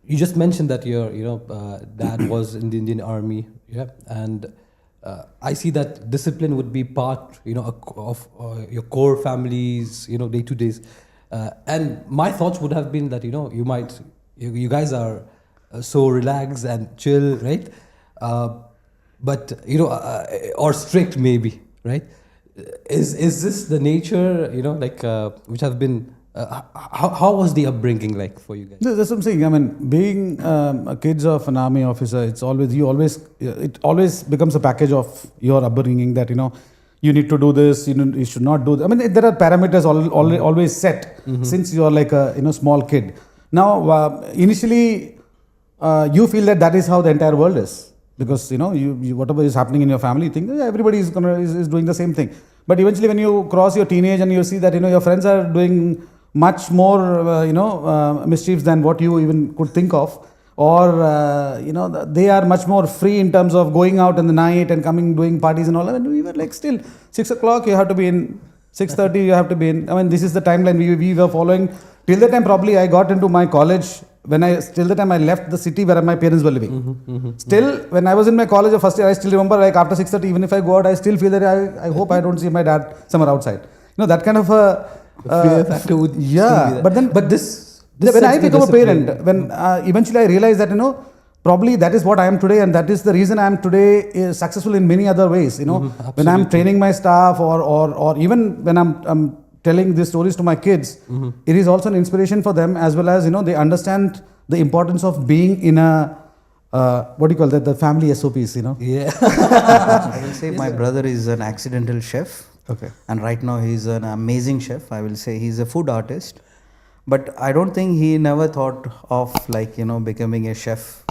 You just mentioned that your dad was in the Indian Army, yeah, and I see that discipline would be part of your core family's day to days, and my thoughts would have been that you guys are so relaxed and chill, right? Uh, but or strict maybe, right? Is this the nature which have been how was the upbringing like for you guys? That's what I'm saying. I mean, being kids of an army officer, it always becomes a package of your upbringing that you need to do this, you should not do that. I mean, there are parameters always set since you are like a small kid. Now, initially, you feel that is how the entire world is, because you whatever is happening in your family, you think everybody is doing the same thing. But eventually, when you cross your teenage and you see that your friends are doing much more mischiefs than what you even could think of, or they are much more free in terms of going out in the night and coming doing parties and all. And we were like, still 6 o'clock you have to be in, 6:30 you have to be in. I mean, this is the timeline we were following till the time probably I got into my college. Till the time I left the city where my parents were living. Still, when I was in my college of first year, I still remember, like, after 6:30, even if I go out, I still feel that I hope I don't see my dad somewhere outside. That kind of a fear factor would yeah. But this when I become a parent, when eventually I realized that probably that is what I am today, and that is the reason I am today successful in many other ways. When I am training my staff, or even when I'm telling these stories to my kids, it is also an inspiration for them, as well as they understand the importance of being in a what do you call that, the family SOPs. Yeah. I will say my brother is an accidental chef. Okay. And right now he's an amazing chef. I will say he's a food artist, but I don't think he never thought of becoming a chef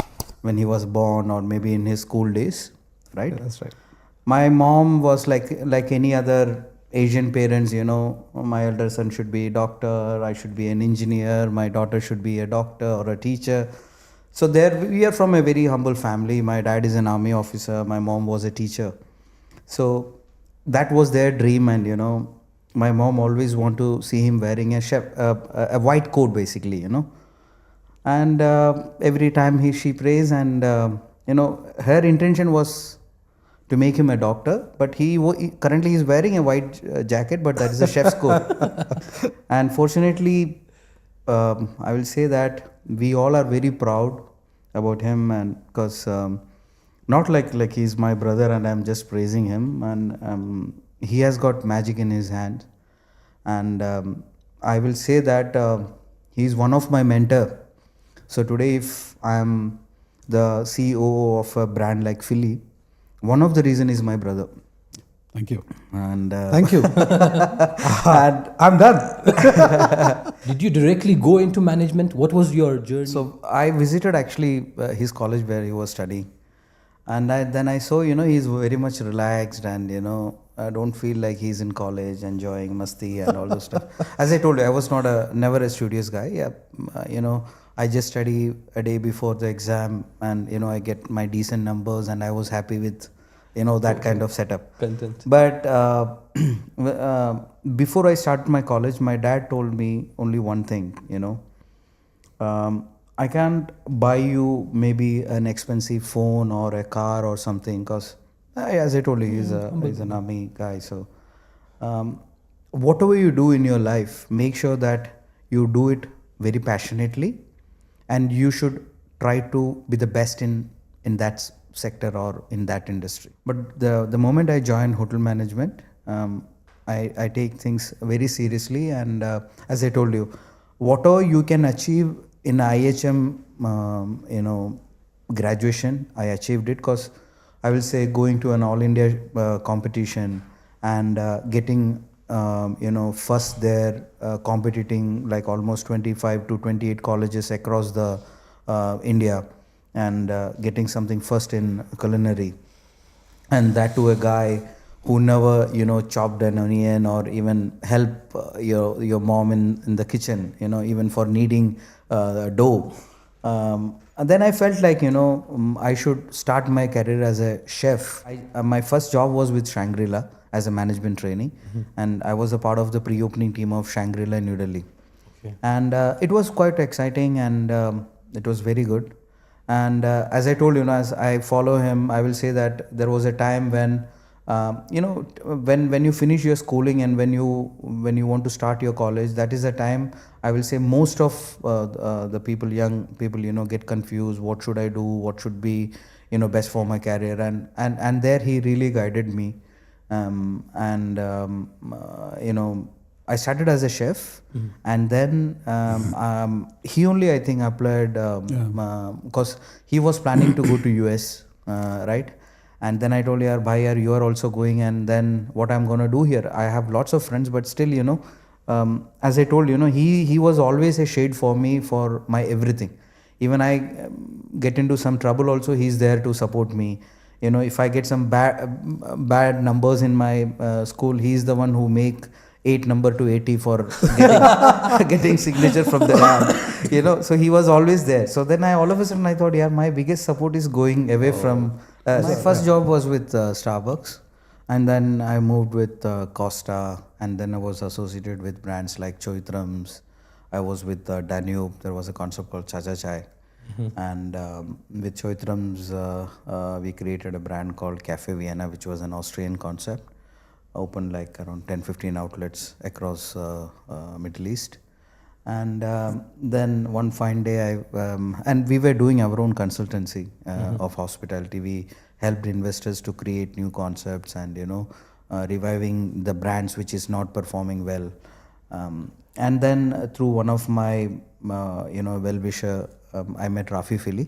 when he was born, or maybe in his school days, right? Yeah, that's right. My mom was like any other Asian parents, my elder son should be a doctor, I should be an engineer, my daughter should be a doctor or a teacher. So we are from a very humble family. My dad is an army officer, my mom was a teacher. So that was their dream, and my mom always want to see him wearing a white coat, basically, and every time she prays, and her intention was to make him a doctor, but he currently is wearing a white jacket, but that is a chef's coat. And fortunately, I will say that we all are very proud about him, and because not like he's my brother and I'm just praising him, and he has got magic in his hand, and I will say that he's one of my mentor. So today, if I'm the CEO of a brand like FiLLi, one of the reason is my brother. Thank you. And thank you. And I'm done. Did you directly go into management? What was your journey? So I visited actually his college where he was studying, and then I saw he's very much relaxed, and I don't feel like he's in college enjoying masti and all those stuff. As I told you, I was never a studious guy. Yeah, I just study a day before the exam, and I get my decent numbers, and I was happy with that kind of setup. Content. But before I started my college, my dad told me only one thing. I can't buy you maybe an expensive phone or a car or something, because as I told you, he's an army guy. So whatever you do in your life, make sure that you do it very passionately, and you should try to be the best in that sector or in that industry. But the moment I joined hotel management, I take things very seriously, and as I told you, whatever you can achieve in IHM graduation, I achieved it, because I will say going to an all India competition and getting first there, competing like almost 25 to 28 colleges across the India, and getting something first in culinary, and that to a guy who never chopped an onion or even help your mom in the kitchen, even for kneading dough. And then I felt like I should start my career as a chef. My first job was with Shangri-La as a management trainee, and I was a part of the pre-opening team of Shangri-La in New Delhi. Okay. And it was quite exciting, and It was very good. And as I told you, as I follow him, I will say that there was a time when, when you finish your schooling and when you want to start your college, that is the time I will say most of the people, young people, get confused. What should I do? What should be, best for my career? And there he really guided me. I started as a chef, and then he only, I think, applied because he was planning to go to US, right? And then I told her, bhai, you are also going, and then what I'm gonna do here? I have lots of friends, but still, as I told he was always a shade for me for my everything. Even I get into some trouble, also he's there to support me. If I get some bad numbers in my school, he's the one who make 8 number to 80 for getting signature from the RAM. So he was always there. So then all of a sudden I thought, yeah, my biggest support is going away from. My first job was with Starbucks, and then I moved with Costa, and then I was associated with brands like Choitrams. I was with Danube. There was a concept called Cha Cha Chai. And with Choitrams, we created a brand called Café Vienna, which was an Austrian concept. Opened like around 10-15 outlets across Middle East. And then one fine day, and we were doing our own consultancy of hospitality. We helped investors to create new concepts and, reviving the brands which is not performing well. And then through one of my, well-wisher, I met FiLLi,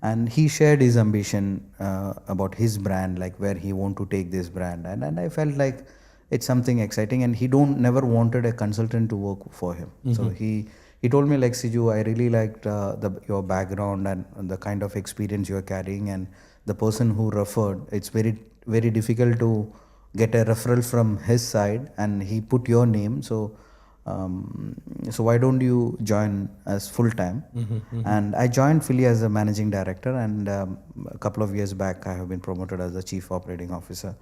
and he shared his ambition about his brand, like where he want to take this brand. And I felt like it's something exciting, and he never wanted a consultant to work for him. So he told me, like, Ciju, I really liked your background and the kind of experience you're carrying, and the person who referred, it's very, very difficult to get a referral from his side, and he put your name. So why don't you join as full time? And I joined FiLLi as a managing director, and a couple of years back I have been promoted as the chief operating officer.